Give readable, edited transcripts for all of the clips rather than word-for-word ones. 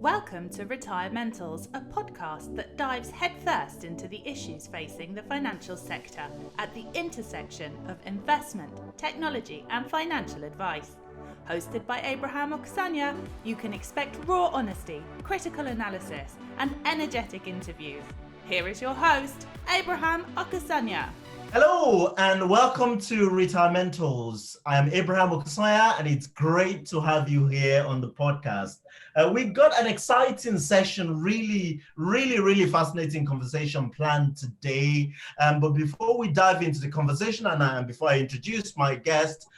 Welcome to Retirementals, a podcast that dives headfirst into the issues facing the financial sector at the intersection of investment, technology, and financial advice. Hosted by Abraham Okusanya, you can expect raw honesty, critical analysis, and energetic interviews. Here is your host, Abraham Okusanya. Hello and welcome to Retirementals. I am Abraham Okusanya and it's great to have you here on the podcast. We've got an exciting session, really fascinating conversation planned today. But before we dive into the conversation and before I introduce my guest,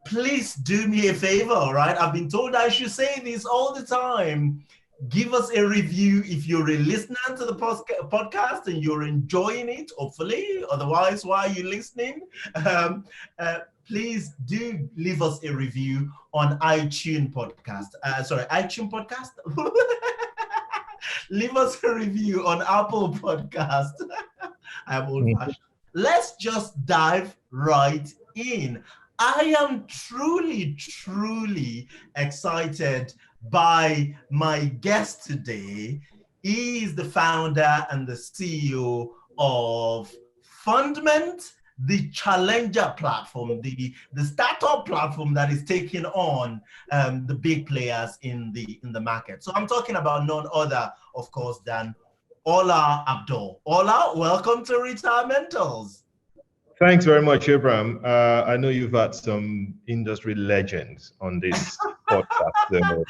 please do me a favor, all right? I've been told I should say this all the time. Give us a review if you're listening to the podcast and you're enjoying it, hopefully. Otherwise, why are you listening? Please do leave us a review on iTunes podcast. iTunes podcast? Leave us a review on Apple podcast. I'm old-fashioned. Let's just dive right in. I am truly excited by my guest today. He is the founder and the CEO of Fundment, the challenger platform, the startup platform that is taking on the big players in the market. So I'm talking about none other, of course, than Ola Abdul. Ola, welcome to Retirementals. Thanks very much, Abraham. I know you've had some industry legends on this podcast. So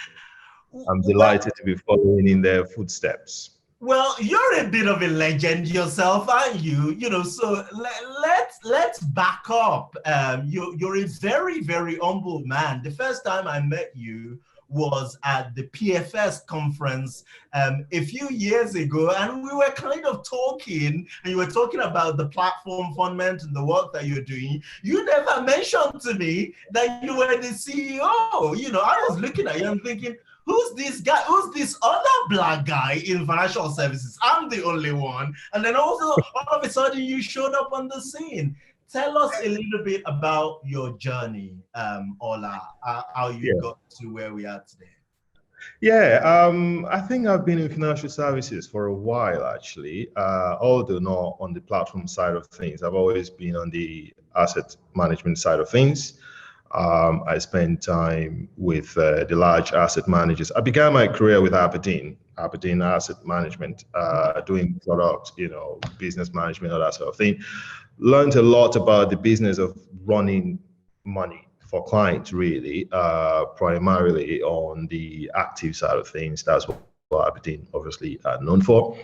I'm delighted to be following in their footsteps. Well, you're a bit of a legend yourself, aren't you? So let's back up. You're a very humble man. The first time I met you was at the PFS conference a few years ago, and we were kind of talking, and you were talking about the platform Fundment and the work that you're doing. You never mentioned to me that you were the CEO. I was looking at you and thinking, who's this guy? Who's this other black guy in financial services? I'm the only one. And then also, all of a sudden, you showed up on the scene. Tell us a little bit about your journey, Ola, how you got to where we are today. I think I've been in financial services for a while, actually, although not on the platform side of things. I've always been on the asset management side of things. I spent time with the large asset managers. I began my career with Aberdeen Asset Management, doing product, business management, all that sort of thing. Learned a lot about the business of running money for clients, really, primarily on the active side of things. That's what Aberdeen obviously are known for.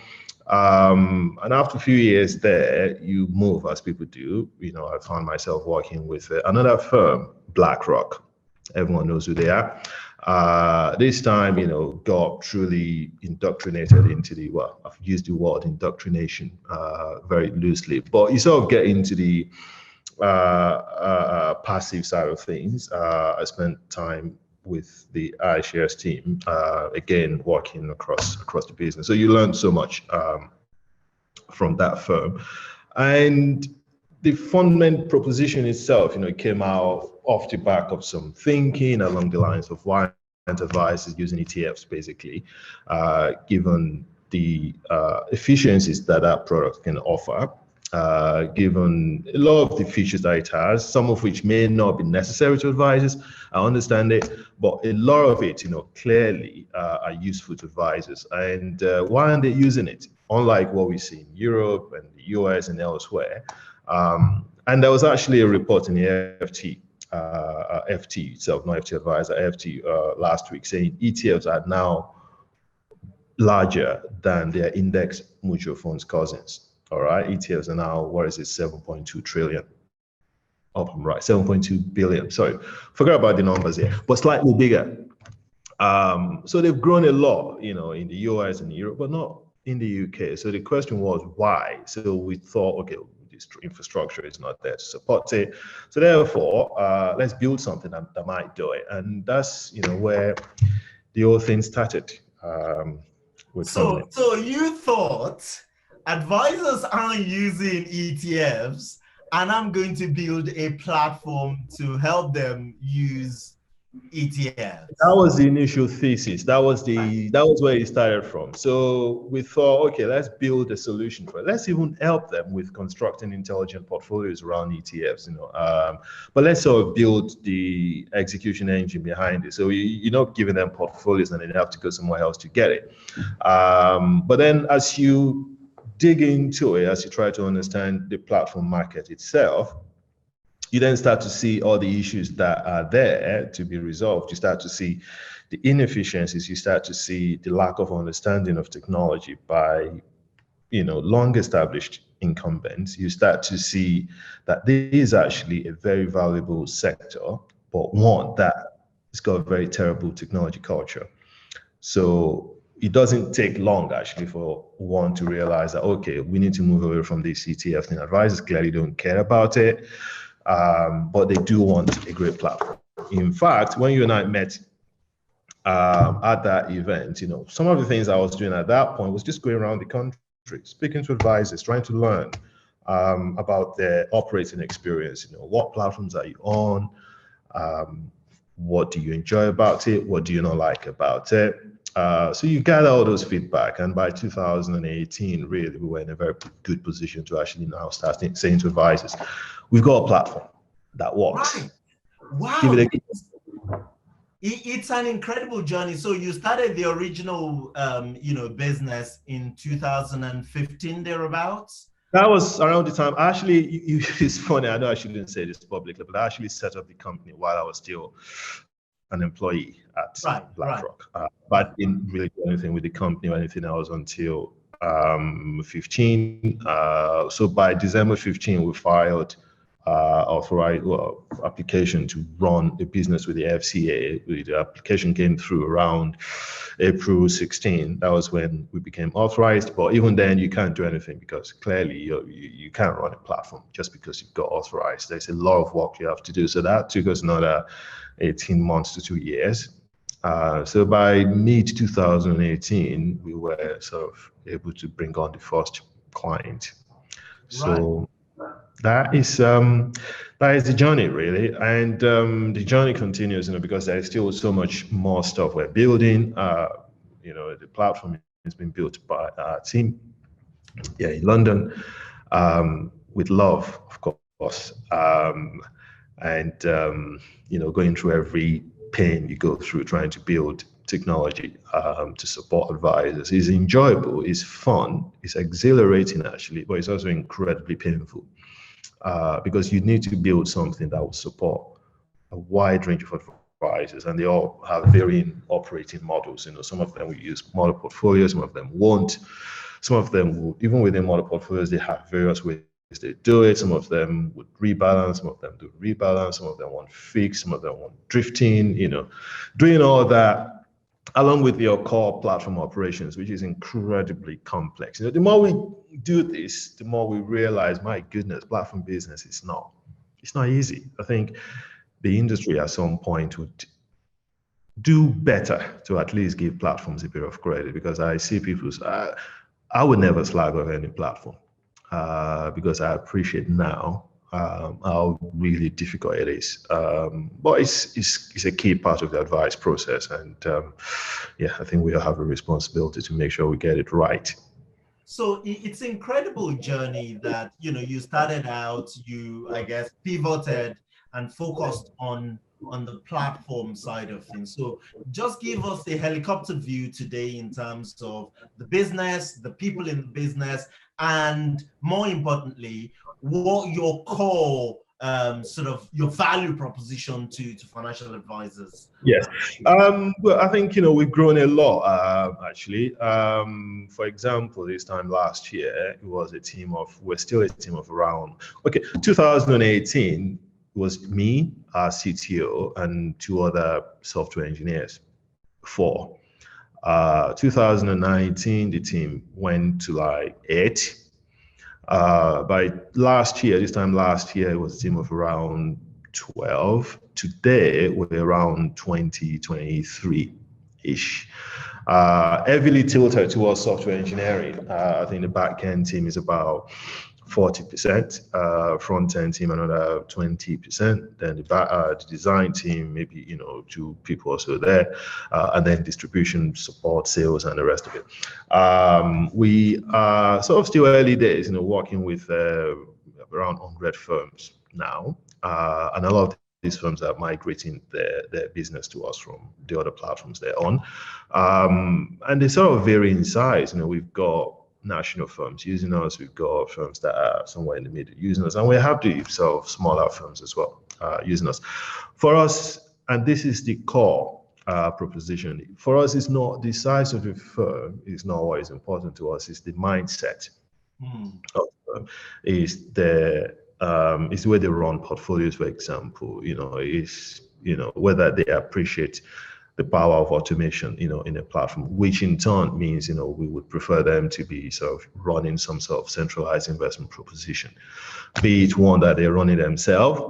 And after a few years there, you move as people do. I found myself working with another firm, BlackRock. Everyone knows who they are. This time, got truly indoctrinated into I've used the word indoctrination very loosely, but you sort of get into the passive side of things. I spent time with the iShares team, again, working across the business. So you learn so much from that firm. And the Fundment proposition itself, came out off the back of some thinking along the lines of why advisors using ETFs, basically, given the efficiencies that product can offer, given a lot of the features that it has, some of which may not be necessary to advisors. I understand it, but a lot of it, clearly are useful to advisors. And why aren't they using it? Unlike what we see in Europe and the US and elsewhere. And there was actually a report in the FT itself, not FT Advisor, FT last week, saying ETFs are now larger than their index mutual funds cousins. All right, ETFs are now, 7.2 trillion. Oh, I'm right, 7.2 billion. Sorry, forgot about the numbers here, but slightly bigger. So they've grown a lot, in the US and Europe, but not in the UK. So the question was why? So we thought, okay, this infrastructure is not there to support it. So therefore, let's build something that might do it. And that's, where the whole thing started. So you thought advisors aren't using ETFs, and I'm going to build a platform to help them use ETFs. That was the initial thesis. That was where it started from. So we thought, okay, let's build a solution for it. Let's even help them with constructing intelligent portfolios around ETFs, but let's sort of build the execution engine behind it. So you're not giving them portfolios and they have to go somewhere else to get it. But then as you dig into it, as you try to understand the platform market itself, you then start to see all the issues that are there to be resolved. You start to see the inefficiencies. You start to see the lack of understanding of technology by, long established incumbents. You start to see that this is actually a very valuable sector, but one that has got a very terrible technology culture. So it doesn't take long actually for one to realize that, okay, we need to move away from this ETF thing. Advisors clearly don't care about it. But they do want a great platform. In fact, when you and I met at that event, some of the things I was doing at that point was just going around the country, speaking to advisors, trying to learn about their operating experience. What platforms are you on? What do you enjoy about it? What do you not like about it? So you gather all those feedback, and by 2018, really, we were in a very good position to actually now start saying to advisors, we've got a platform that works. Right. Wow. Give it It's an incredible journey. So you started the original, business in 2015 thereabouts. That was around the time. Actually, it's funny. I know I shouldn't say this publicly, but I actually set up the company while I was still an employee at BlackRock. But I didn't really do anything with the company or anything else until 15. So by December 15, we filed application to run a business with the FCA. The application came through around April 16. That was when we became authorized. But even then, you can't do anything because clearly you can't run a platform just because you've got authorized. There's a lot of work you have to do. So that took us another 18 months to 2 years. So by mid 2018, we were sort of able to bring on the first client. So that is the journey really, and the journey continues, because there is still so much more stuff we're building. The platform has been built by our team here in London, with love, of course, and going through every pain you go through trying to build technology to support advisors is enjoyable, is fun, it's exhilarating actually, but it's also incredibly painful because you need to build something that will support a wide range of advisors, and they all have varying operating models. Some of them will use model portfolios, some of them won't. Some of them will, even within model portfolios, they have various ways they do it. Some of them would rebalance, some of them do rebalance, some of them want fixed, some of them want drifting, doing all that along with your core platform operations, which is incredibly complex. The more we do this, the more we realize, my goodness, platform business is not easy. I think the industry at some point would do better to at least give platforms a bit of credit, because I see people's, I would never slag off any platform because I appreciate now how really difficult it is. But it's a key part of the advice process. And I think we all have a responsibility to make sure we get it right. So it's an incredible journey that, you started out, you, I guess, pivoted and focused on the platform side of things. So just give us a helicopter view today in terms of the business, the people in the business, and more importantly, what your core sort of your value proposition to financial advisors. Yes. Well, I think, we've grown a lot, actually. For example, this time last year, it was we're still a team of around, 2018 was me, our CTO, and 2 other software engineers, 4. 2019, the team went to like 8. By this time last year, it was a team of around 12. Today, we're around 20, 23-ish. Heavily tilted towards software engineering. I think the back-end team is about 40%, front-end team another 20%, then the design team, maybe, 2 people or so there, and then distribution, support, sales, and the rest of it. We are sort of still early days, working with around 100 firms now, and a lot of these firms are migrating their business to us from the other platforms they're on. And they sort of vary in size. We've got national firms using us, we've got firms that are somewhere in the middle using us, and we have the sort of smaller firms as well using us. For us, and this is the core proposition, for us, it's not the size of a firm is not what is important to us, it's the mindset of the firm, is the way they run portfolios, for example, is whether they appreciate the power of automation, in a platform, which in turn means, we would prefer them to be sort of running some sort of centralized investment proposition, be it one that they're running themselves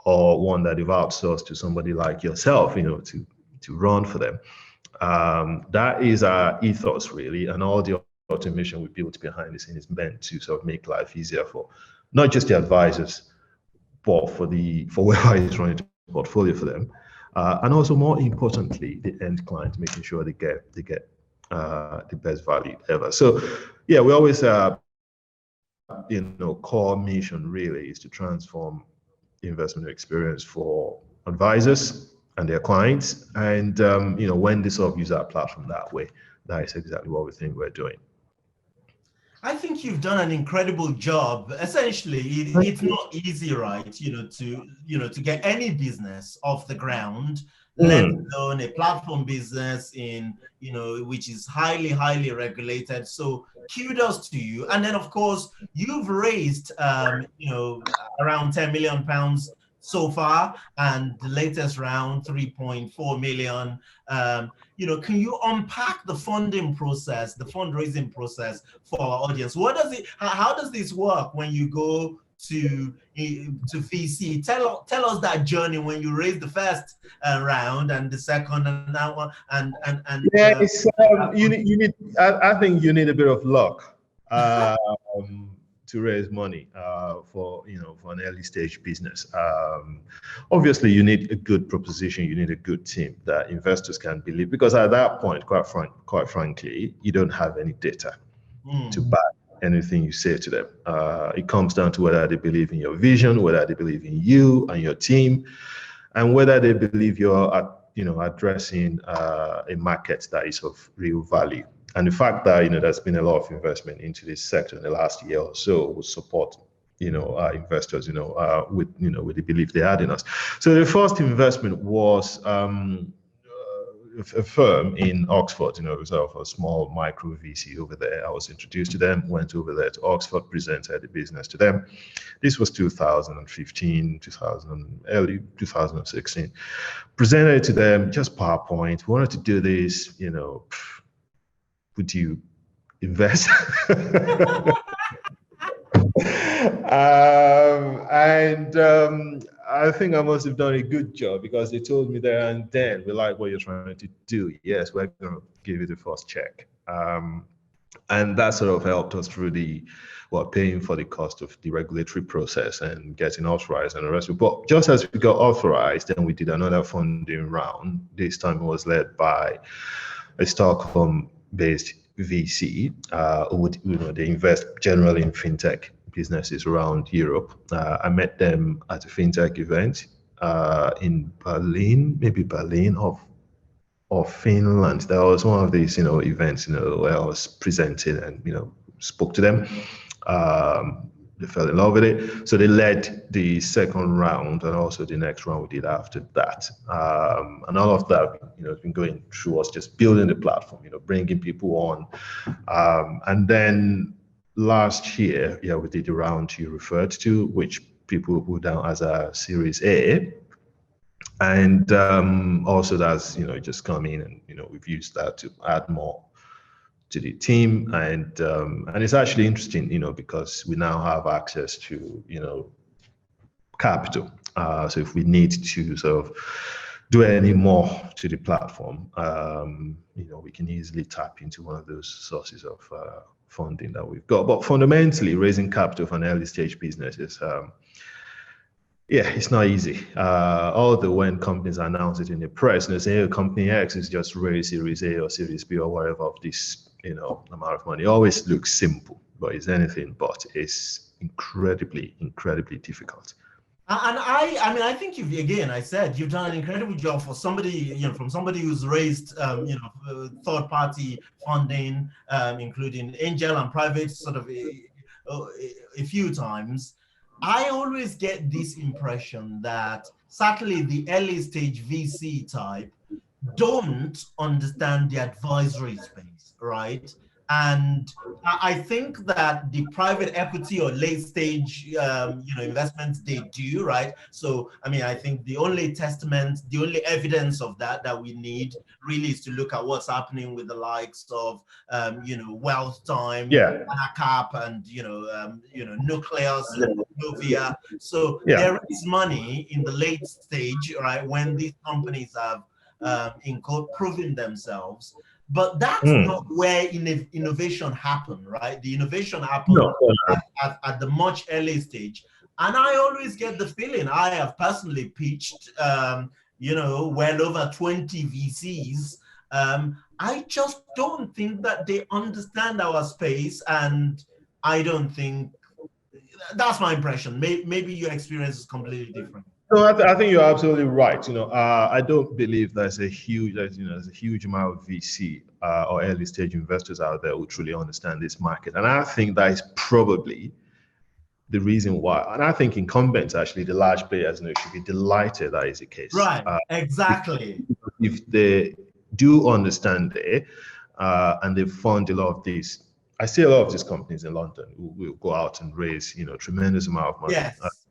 or one that they've outsourced to somebody like yourself, to run for them. That is our ethos, really, and all the automation we built behind the scenes is meant to sort of make life easier for not just the advisors, but for whoever is running the portfolio for them. And also, more importantly, the end client, making sure they get the best value ever. So, yeah, we always, core mission really is to transform the investment experience for advisors and their clients. And, when they sort of use our platform that way, that is exactly what we think we're doing. I think you've done an incredible job. Essentially, it's not easy, right? To get any business off the ground, let alone a platform business which is highly, highly regulated. So kudos to you. And then, of course, you've raised, around 10 million pounds so far, and the latest round, 3.4 million. Can you unpack the funding process, the fundraising process for our audience? How does this work when you go to VC? Tell us that journey when you raised the first round and the second and that one you need. I think you need a bit of luck to raise money for an early stage business. Obviously, you need a good proposition, you need a good team that investors can believe, because at that point, quite frankly, you don't have any data to back anything you say to them. It comes down to whether they believe in your vision, whether they believe in you and your team, and whether they believe you're addressing a market that is of real value. And the fact that there's been a lot of investment into this sector in the last year or so will support our investors with the belief they had in us. So the first investment was a firm in Oxford, it was a small micro VC over there. I was introduced to them, went over there to Oxford, presented the business to them. This was 2015, early 2016. Presented it to them, just PowerPoint. We wanted to do this, would you invest? I think I must have done a good job, because they told me there and then, we like what you're trying to do. Yes, we're going to give you the first check. And that sort of helped us through paying for the cost of the regulatory process and getting authorized and the rest of it. But just as we got authorized, then we did another funding round. This time it was led by a Stockholm-based VC, they invest generally in fintech businesses around Europe. I met them at a fintech event in Berlin or Finland. That was one of these events where I was presenting and spoke to them. They fell in love with it, so they led the second round, and also the next round we did after that. And all of that has been going through us just building the platform, bringing people on, and then last year, we did the round you referred to, which people put down as a Series A. And also that's, just come in and, we've used that to add more to the team. And it's actually interesting, because we now have access to, capital. So if we need to sort of do any more to the platform, we can easily tap into one of those sources of funding that we've got. But fundamentally, raising capital for an early stage business is, it's not easy. Although when companies announce it in the press and they say, company X is just raised Series A or Series B or whatever of this, amount of money, it always looks simple, but it's anything but. It's incredibly, incredibly difficult. And I think I said you've done an incredible job for somebody, from somebody who's raised, third-party funding, including angel and private, sort of a few times. I always get this impression that certainly the early stage VC type don't understand the advisory space, right? And I think that the private equity or late stage, investments, they do, right? So, I think the only evidence of that we need really is to look at what's happening with the likes of, Wealth Time, Anacap, and, Nucleus, and Novia. So there is money in the late stage, right? When these companies have, proven themselves. But that's not where innovation happened, right? The innovation happened at the much early stage. And I always get the feeling, I have personally pitched, well over 20 VCs. I just don't think that they understand our space. And I don't think, that's my impression. Maybe your experience is completely different. No, I think you're absolutely right. I don't believe there's a huge amount of VC or early stage investors out there who truly understand this market, and I think that is probably the reason why. And I think incumbents, actually, the large players, should be delighted that is the case. Right. Exactly. If they do understand it, and they fund a lot of these. I see a lot of these companies in London who will go out and raise, tremendous amount of money.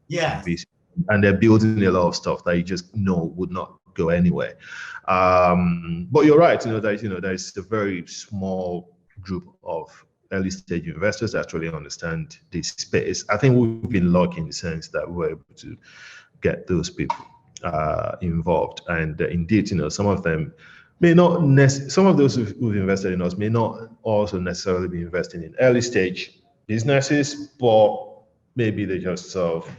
Yes. And they're building a lot of stuff that you just know would not go anywhere. But you're right, there's a very small group of early stage investors that actually understand this space. I think we've been lucky in the sense that we're able to get those people involved. And indeed, some of them may not some of those who've invested in us may not also necessarily be investing in early stage businesses, but maybe they just sort of,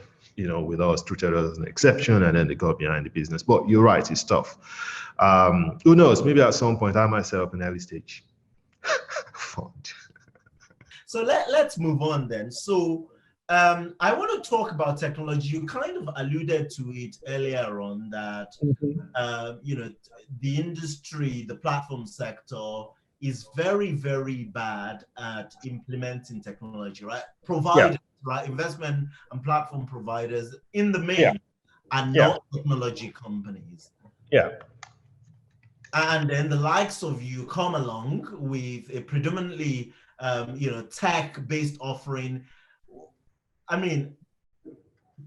with us, treated us as an exception, and then they got behind the business. But you're right, it's tough. Who knows? Maybe at some point I might set up an early stage fund. So let's move on then. So I want to talk about technology. You kind of alluded to it earlier on that, the industry, the platform sector is very, very bad at implementing technology, right? Providers, right? Investment and platform providers in the main are not technology companies. Yeah. And then the likes of you come along with a predominantly, tech-based offering.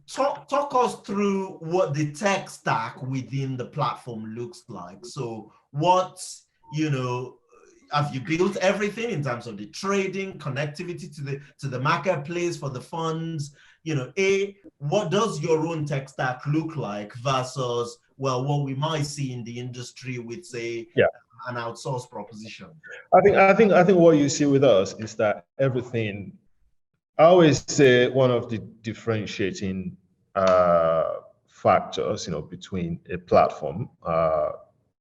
Talk us through what the tech stack within the platform looks like. So have you built everything in terms of the trading, connectivity to the marketplace for the funds? What does your own tech stack look like versus, what we might see in the industry with, say, an outsourced proposition? I think what you see with us is that everything. I always say one of the differentiating factors, between a platform,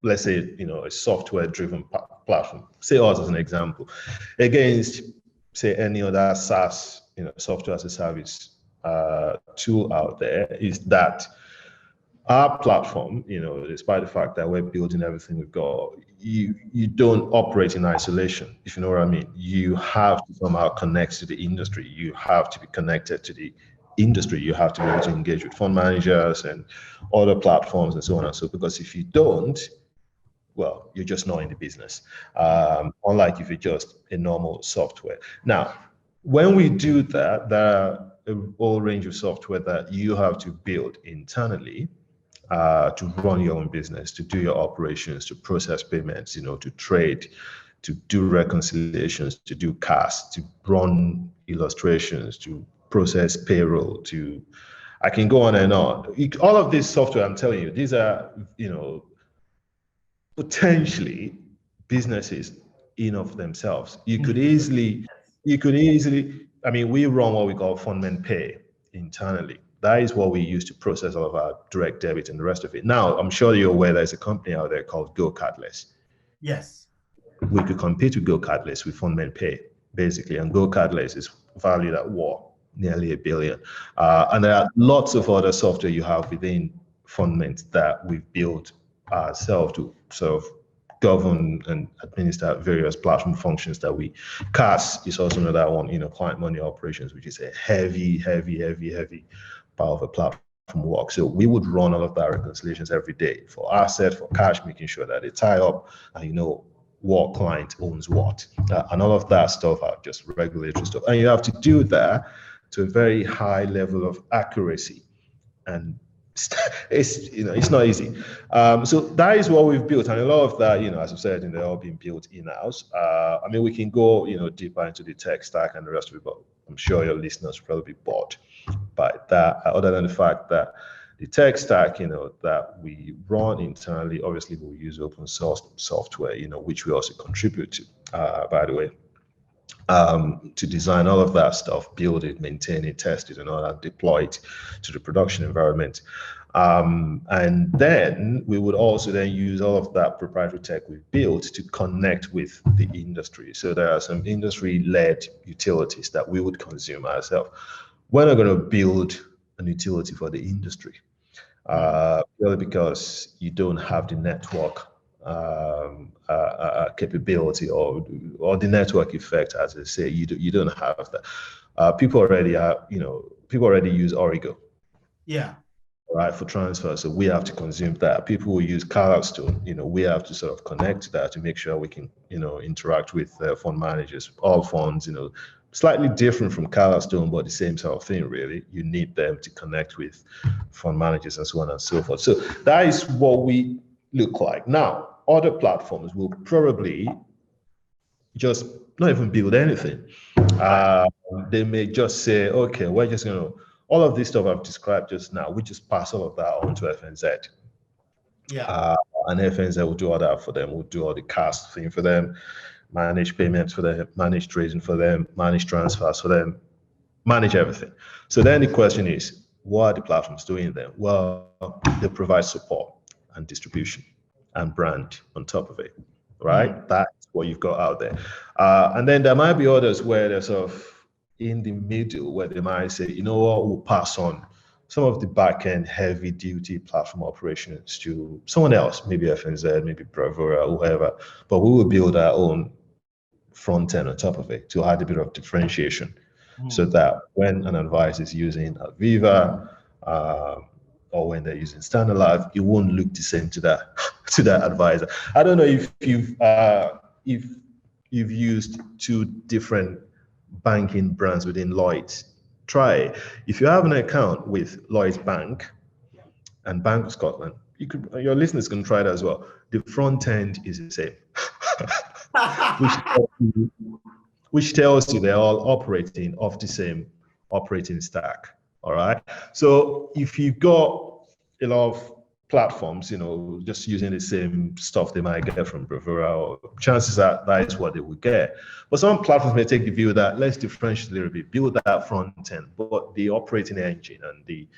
let's say, a software-driven platform, say us as an example, against, say, any other SaaS, software as a service tool out there, is that our platform, despite the fact that we're building everything we've got, you don't operate in isolation, if you know what I mean. You have to somehow connect to the industry. You have to be connected to the industry. You have to be able to engage with fund managers and other platforms and so on and so forth. Because if you don't, you're just not in the business. Unlike if you're just a normal software. Now, when we do that, there are a whole range of software that you have to build internally to run your own business, to do your operations, to process payments, to trade, to do reconciliations, to do cash, to run illustrations, to process payroll, to I can go on and on. All of this software, I'm telling you, these are, potentially businesses in of themselves. I mean, we run what we call Fundment Pay internally. That is what we use to process all of our direct debit and the rest of it. Now, I'm sure you're aware there's a company out there called Go Cardless. Yes. We could compete with Go Cardless with Fundment Pay, basically, and Go Cardless is valued at nearly $1 billion. And there are lots of other software you have within Fundment that we've built ourselves to sort of govern and administer various platform functions that we CAS is also another one, client money operations, which is a heavy part of a platform work. So we would run all of that reconciliations every day for asset, for cash, making sure that they tie up and what client owns what. And all of that stuff are just regulatory stuff. And you have to do that to a very high level of accuracy. And it's not easy. So that is what we've built, and a lot of that, as I said, they're all being built in-house. I mean, we can go, deeper into the tech stack and the rest of it, but I'm sure your listeners will probably be bored by that. Other than the fact that the tech stack, that we run internally, obviously we'll use open source software, which we also contribute to, by the way. To design all of that stuff, build it, maintain it, test it, and all that, deploy it to the production environment. And then we would also then use all of that proprietary tech we've built to connect with the industry. So there are some industry-led utilities that we would consume ourselves. We're not going to build an utility for the industry, purely because you don't have the network capability or the network effect, as I say. You don't have that. People already use Origo, right, for transfer, so we have to consume that. People will use Carlstone, we have to sort of connect to that to make sure we can interact with fund managers. All funds, slightly different from Carlstone, but the same sort of thing, really. You need them to connect with fund managers and so on and so forth. So that is what we look like. Now, other platforms will probably just not even build anything. They may just say, okay, we're just going to, all of this stuff I've described just now, we just pass all of that on to FNZ. And FNZ will do all that for them. We'll do all the CAS thing for them, manage payments for them, manage trading for them, manage transfers for them, manage everything. So then the question is, what are the platforms doing then? Well, they provide support and distribution and brand on top of it, right? That's what you've got out there. And then there might be others where they're sort of in the middle, where they might say, we'll pass on some of the back-end heavy-duty platform operations to someone else, maybe FNZ, maybe Bravura, whoever, but we will build our own front end on top of it to add a bit of differentiation, so that when an advisor is using Aviva, or when they're using Standard Life, it won't look the same to that advisor. I don't know if you've used two different banking brands within Lloyd's. Try it. If you have an account with Lloyd's Bank and Bank of Scotland, your listeners can try it as well. The front end is the same, which tells you they're all operating off the same operating stack. All right. So if you've got a lot of platforms, just using the same stuff they might get from Bravura, chances are that is what they would get. But some platforms may take the view that let's differentiate a little bit, build that front end, but the operating engine and the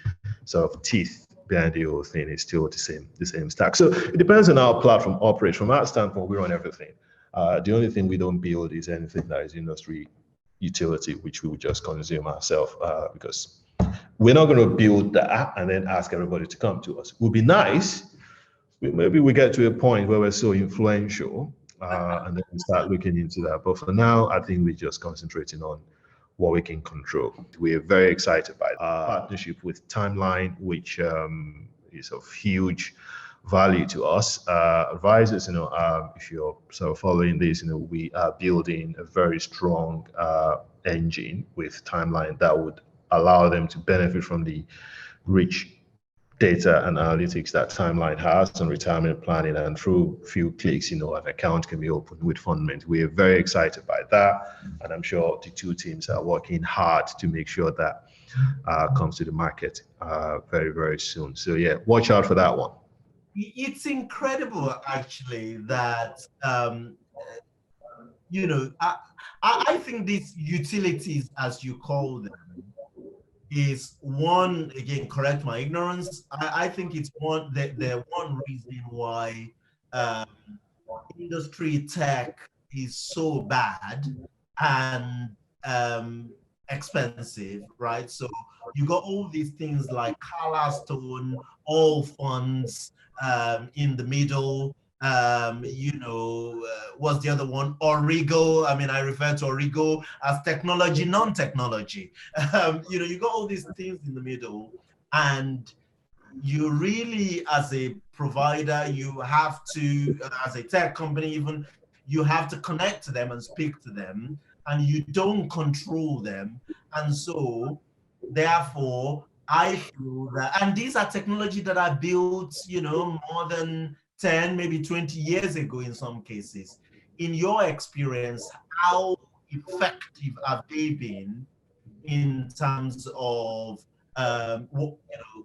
sort of teeth behind the whole thing is still the same stack. So it depends on how our platform operates. From our standpoint, we run everything. The only thing we don't build is anything that is industry utility, which we would just consume ourselves, because we're not going to build that and then ask everybody to come to us. It would be nice. Maybe we get to a point where we're so influential, and then we start looking into that. But for now, I think we're just concentrating on what we can control. We're very excited by our partnership with Timeline, which is of huge value to us. Advisors, if you're sort of following this, we are building a very strong engine with Timeline that would allow them to benefit from the rich data and analytics that Timeline has on retirement planning, and through few clicks, an account can be opened with Fundment. We are very excited by that, and I'm sure the two teams are working hard to make sure that comes to the market very, very soon. So yeah, watch out for that one. It's incredible, actually, that I think these utilities, as you call them, is one, again, correct my ignorance. I think it's the one reason why industry tech is so bad and expensive, right? So you got all these things like Carlastone, all funds in the middle. What's the other one? Origo. I mean, I refer to Origo as technology, non-technology. You got all these things in the middle, and you really, as a provider, you have to, as a tech company even, you have to connect to them and speak to them, and you don't control them. And so, therefore, I feel that, and these are technology that are built, more than 10, maybe 20 years ago in some cases. In your experience, how effective have they been in terms of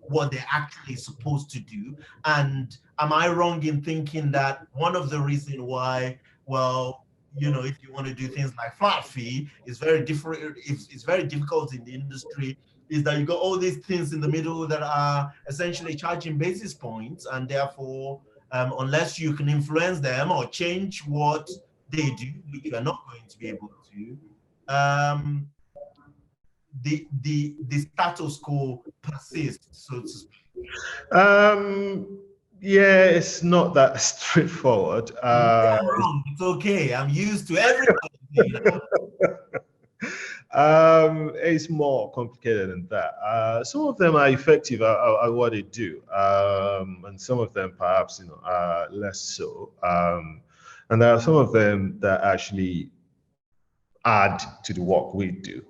what they're actually supposed to do? And am I wrong in thinking that one of the reasons why, well, if you want to do things like flat fee, it's very different. It's very difficult in the industry. Is that you got all these things in the middle that are essentially charging basis points, and therefore, unless you can influence them or change what they do, which you are not going to be able to, the status quo persists, so to speak. Yeah, it's not that straightforward. I'm wrong. It's okay. I'm used to everybody. It's more complicated than that. Some of them are effective at what they do, and some of them perhaps are less so. And there are some of them that actually add to the work we do.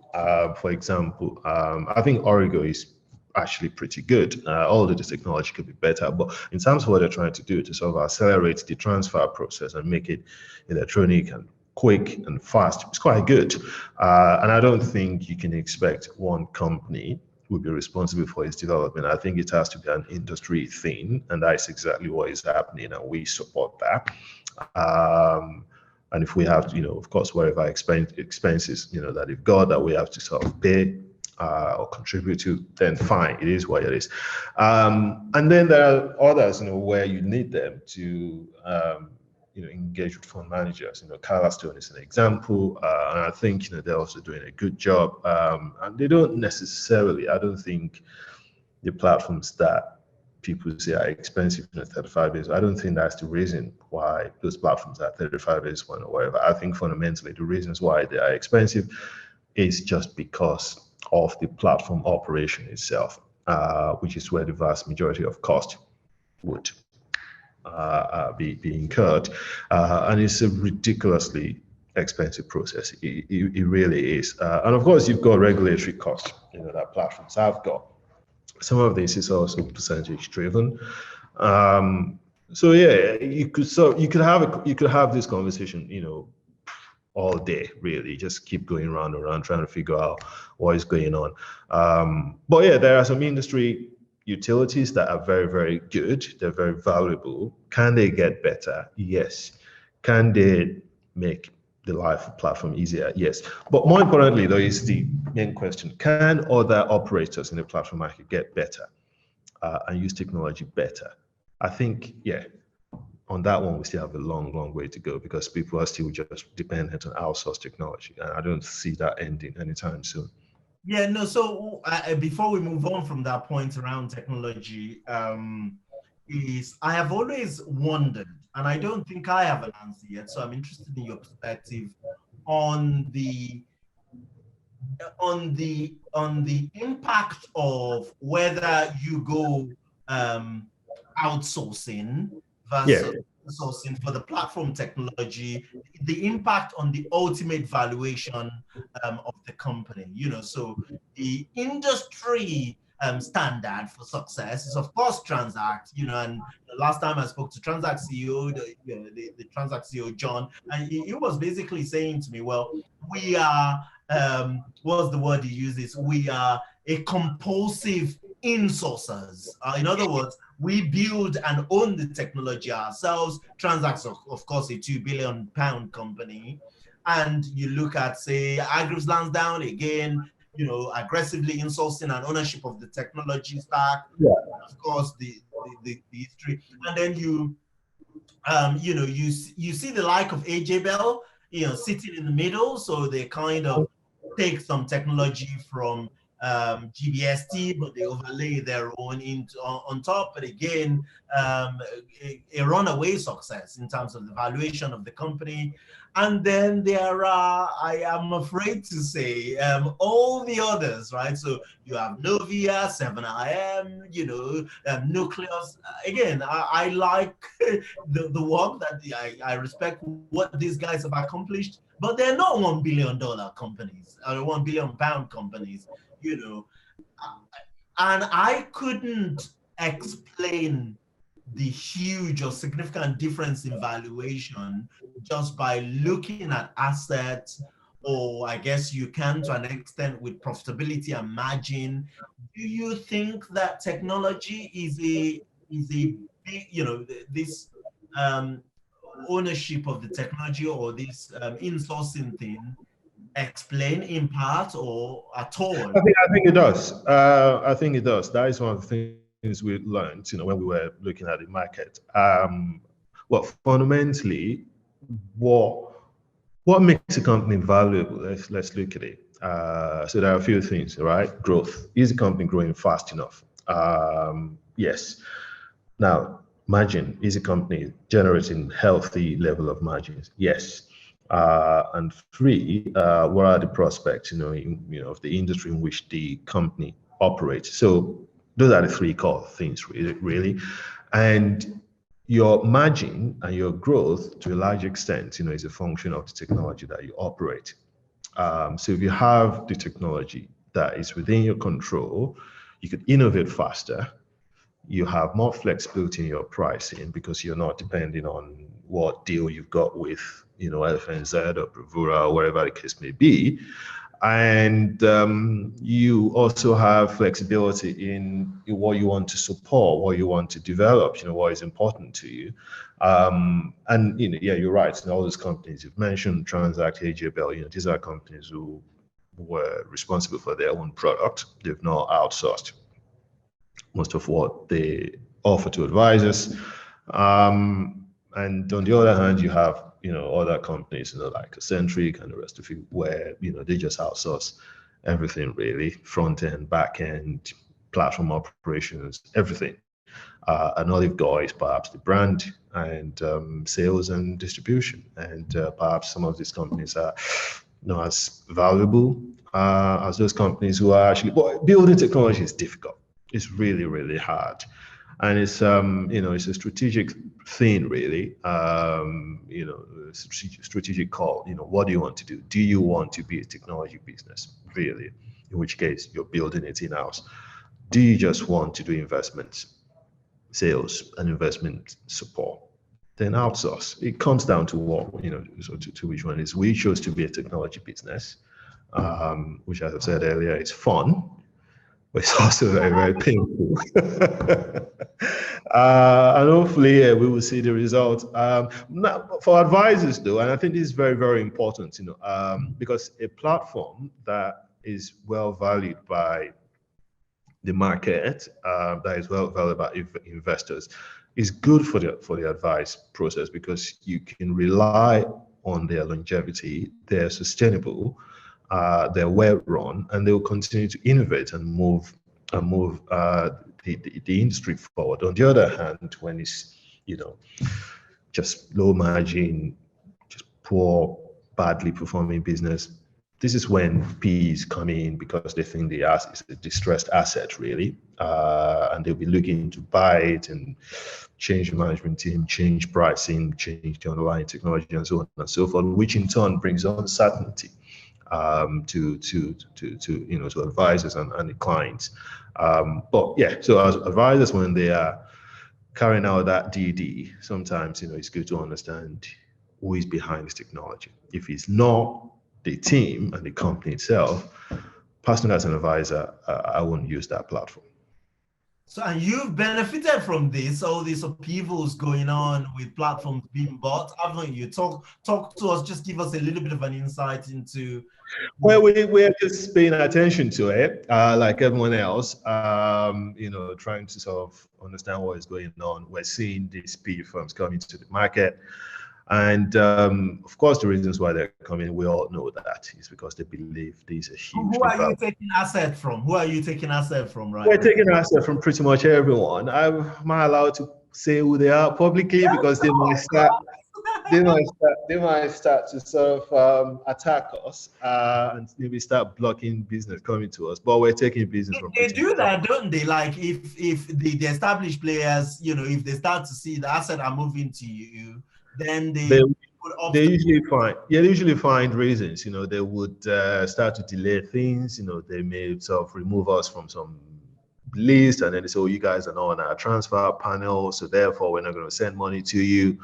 For example, I think Origo is actually pretty good, although the technology could be better. But in terms of what they're trying to do to sort of accelerate the transfer process and make it electronic and quick and fast, it's quite good. And I don't think you can expect one company will be responsible for its development. I think it has to be an industry thing, and that's exactly what is happening, and we support that. And if we have to, of course, whatever expenses, that they've got that we have to sort of pay or contribute to, then fine, it is what it is. And then there are others, where you need them to, engage with fund managers. Carlastone is an example, and I think they're also doing a good job. And they don't necessarily, I don't think the platforms that people say are expensive 35 days. I don't think that's the reason why those platforms are 35 days one or whatever. I think fundamentally the reasons why they are expensive is just because of the platform operation itself, which is where the vast majority of cost would be incurred. And it's a ridiculously expensive process. It really is. And of course, you've got regulatory costs, that platforms have got. Some of this is also percentage driven. So yeah, you could have this conversation, all day, really. Just keep going round and round trying to figure out what is going on. But yeah, there are some industry utilities that are very, very good. They're very valuable. Can they get better? Yes. Can they make the live platform easier? Yes. But more importantly, though, is the main question: can other operators in the platform market get better and use technology better? I think, yeah, on that one, we still have a long, long way to go, because people are still just dependent on outsourced technology, and I don't see that ending anytime soon. Yeah, no. So before we move on from that point around technology, is I have always wondered, and I don't think I have an answer yet, so I'm interested in your perspective on the impact of whether you go outsourcing versus outsourcing for the platform technology, the impact on the ultimate valuation of the company. So the industry standard for success is, of course, Transact. And the last time I spoke to Transact CEO, the Transact CEO John, and he was basically saying to me, well, we are what's the word he uses? We are a compulsive insourcers. In other words, we build and own the technology ourselves. Transact's, of course, a £2 billion company. And you look at, say, Agri's Lansdowne, again, aggressively insourcing and ownership of the technology stack. Yeah. Of course, the history. And then you see the like of AJ Bell, sitting in the middle. So they kind of take some technology from GBST, but they overlay their own on top. But again, a runaway success in terms of the valuation of the company. And then there are, I am afraid to say, all the others, right? So you have Novia, 7IM, Nucleus. Again, I like the work that I respect what these guys have accomplished, but they're not $1 billion companies or £1 billion companies, and I couldn't explain the huge or significant difference in valuation just by looking at assets, or I guess you can to an extent with profitability and margin. Do you think that technology is a big, this ownership of the technology or this insourcing thing explain in part or at all? I think it does. I think it does. That is one of the things we learned, when we were looking at the market. Well, fundamentally, what makes a company valuable? Let's look at it. So there are a few things, right? Growth. Is the company growing fast enough? Yes. Now, margin. Is the company generating healthy level of margins? Yes. And three, what are the prospects, of the industry in which the company operates? So those are the three core things, really. And your margin and your growth, to a large extent, is a function of the technology that you operate. So if you have the technology that is within your control, you could innovate faster. You have more flexibility in your pricing because you're not depending on what deal you've got with, FNZ or Bravura or wherever the case may be. And you also have flexibility in what you want to support, what you want to develop, what is important to you. And, you're right. In all those companies you've mentioned, Transact, AJ Bell, these are companies who were responsible for their own product. They've not outsourced most of what they offer to advisors. And on the other hand, you have, other companies, like Eccentric and the rest of it, where, they just outsource everything really, front end, back end, platform operations, everything. And all they've got is perhaps the brand and sales and distribution. And perhaps some of these companies are not as valuable as those companies who are actually, building technology is difficult. It's really, really hard. And it's, it's a strategic thing, really, strategic call. What do you want to do? Do you want to be a technology business, really? In which case, you're building it in-house. Do you just want to do investments, sales, and investment support? Then outsource. It comes down to what, to which one is. We chose to be a technology business, which, as I said earlier, it's fun, but it's also very, very painful. And hopefully, we will see the result. Now, for advisors, though, and I think this is very, very important, because a platform that is well valued by the market, that is well valued by investors, is good for the advice process because you can rely on their longevity. They're sustainable. They're well run, and they will continue to innovate and move the industry forward. On the other hand, when it's just low margin, just poor, badly performing business, this is when PEs come in because they think the asset is a distressed asset, really, and they'll be looking to buy it and change the management team, change pricing, change the underlying technology, and so on and so forth, which in turn brings uncertainty. to advisors and the clients. But yeah, so as advisors, when they are carrying out that DD, sometimes it's good to understand who is behind this technology. If it's not the team and the company itself, personally as an advisor, I wouldn't use that platform. So, and you've benefited from this, all these upheavals going on with platforms being bought, haven't you? Talk to us, just give us a little bit of an insight into. Well, we're just paying attention to it, like everyone else, trying to sort of understand what is going on. We're seeing these PE firms coming to the market. And of course, the reasons why they're coming, we all know that is because they believe these are huge. Who are you taking asset from? Who are you taking asset from, right? We're taking asset from pretty much everyone. Am I allowed to say who they are publicly? Yeah, because they might start to sort of attack us and maybe start blocking business coming to us. But we're taking business from. They do that, don't they? Like if the established players, if they start to see the asset are moving to you, then they usually find reasons. They would start to delay things. They may sort of remove us from some list, and then they say, "Oh, you guys are not on our transfer panel, so therefore we're not going to send money to you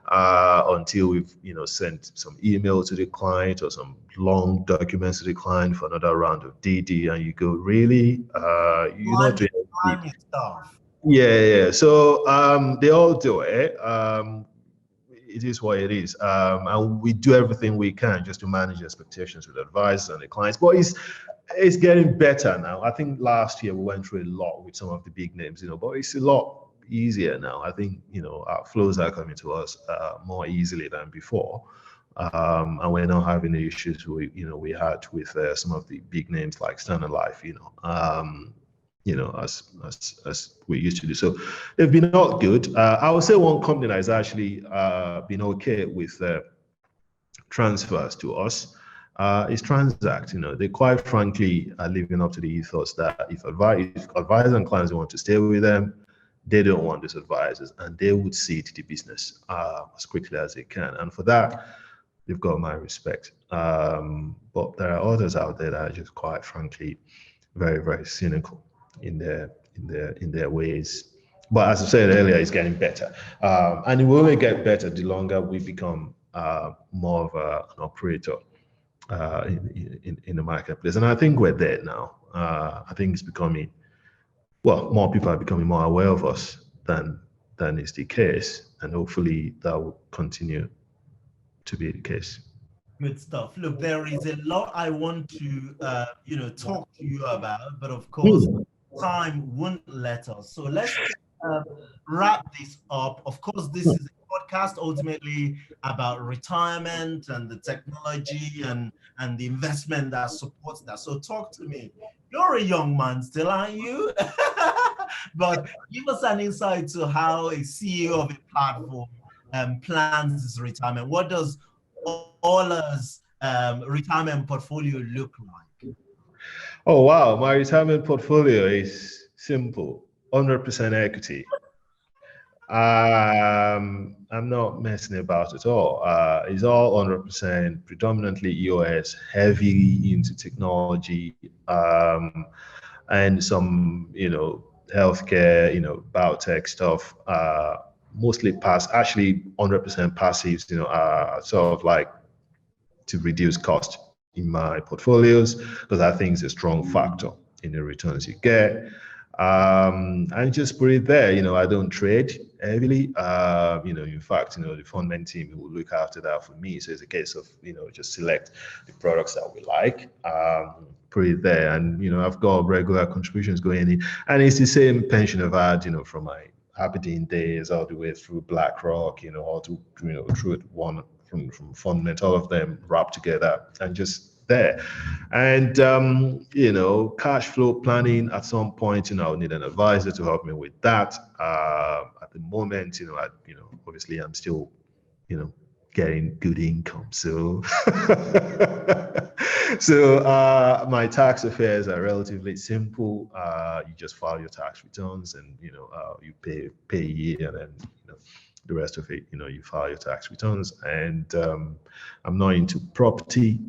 until we've sent some email to the client or some long documents to the client for another round of DD." And you go, "Really? You're not doing stuff." Yeah. So they all do it. It is what it is, and we do everything we can just to manage expectations with advisors and the clients. But it's getting better now. I think last year we went through a lot with some of the big names, but it's a lot easier now. I think our flows are coming to us more easily than before, and we're not having the issues we had with some of the big names like Standard Life. As we used to do. So they've been not good. I would say one company that has actually been okay with transfers to us is Transact. They quite frankly are living up to the ethos that if advisors and clients want to stay with them, they don't want these advisors, and they would cede the business as quickly as they can. And for that, they've got my respect. But there are others out there that are just quite frankly very, very cynical in their ways. But as I said earlier, it's getting better, and it will only get better the longer we become more of an operator in the marketplace. And I think we're there now. I think it's becoming, more people are becoming more aware of us than is the case, and hopefully that will continue to be the case. Good stuff. Look, there is a lot I want to talk to you about, but of course time won't let us. So let's wrap this up. Of course, this is a podcast ultimately about retirement and the technology and the investment that supports that. So talk to me. You're a young man still, aren't you? But give us an insight to how a CEO of a platform plans his retirement. What does Ola's retirement portfolio look like? Oh, wow. My retirement portfolio is simple, 100% equity. I'm not messing about at all. It's all 100%, predominantly EOS, heavy into technology, and some, healthcare, biotech stuff, mostly actually 100% passives, sort of like to reduce cost in my portfolios, because I think it's a strong factor in the returns you get. And just put it there, I don't trade heavily. In fact, the fund team will look after that for me. So it's a case of, just select the products that we like, put it there. And, I've got regular contributions going in. And it's the same pension I've had, from my Aberdeen days all the way through BlackRock, all to, through one from Fundamental, all of them wrapped together and just there. And cash flow planning at some point, I'll need an advisor to help me with that. At the moment, obviously I'm still, getting good income. So my tax affairs are relatively simple. You just file your tax returns and you pay a year, and then the rest of it, you file your tax returns. And I'm not into property.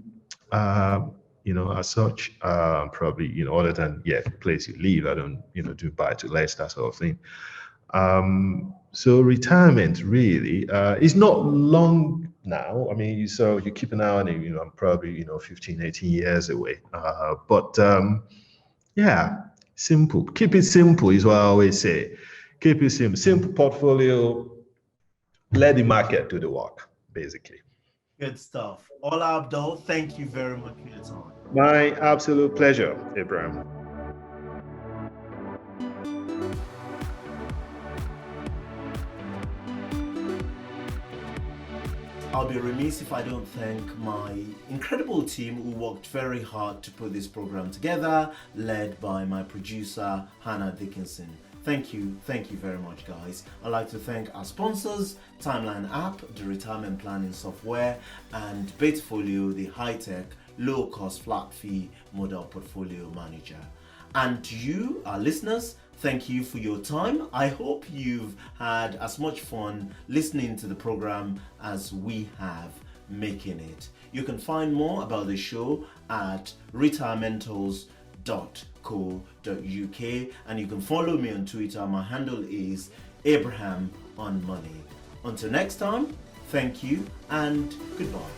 As such, probably, other than, the place you live, I don't, do buy to let, that sort of thing. So retirement really is not long now. I mean, you keep an eye on it, I'm probably, 15, 18 years away. But yeah, simple. Keep it simple is what I always say. Keep it simple. Simple portfolio, let the market do the work, basically. Good stuff. Ola Abdul, thank you very much for your time. My absolute pleasure, Abraham. I'll be remiss if I don't thank my incredible team who worked very hard to put this program together, led by my producer, Hannah Dickinson. Thank you very much, guys. I'd like to thank our sponsors, Timeline App, the retirement planning software, and Batefolio, the high-tech, low-cost, flat-fee model portfolio manager. And to you, our listeners, thank you for your time. I hope you've had as much fun listening to the program as we have making it. You can find more about the show at retirementals.co.uk, and you can follow me on Twitter. My handle is Abraham on Money. Until next time, thank you and goodbye.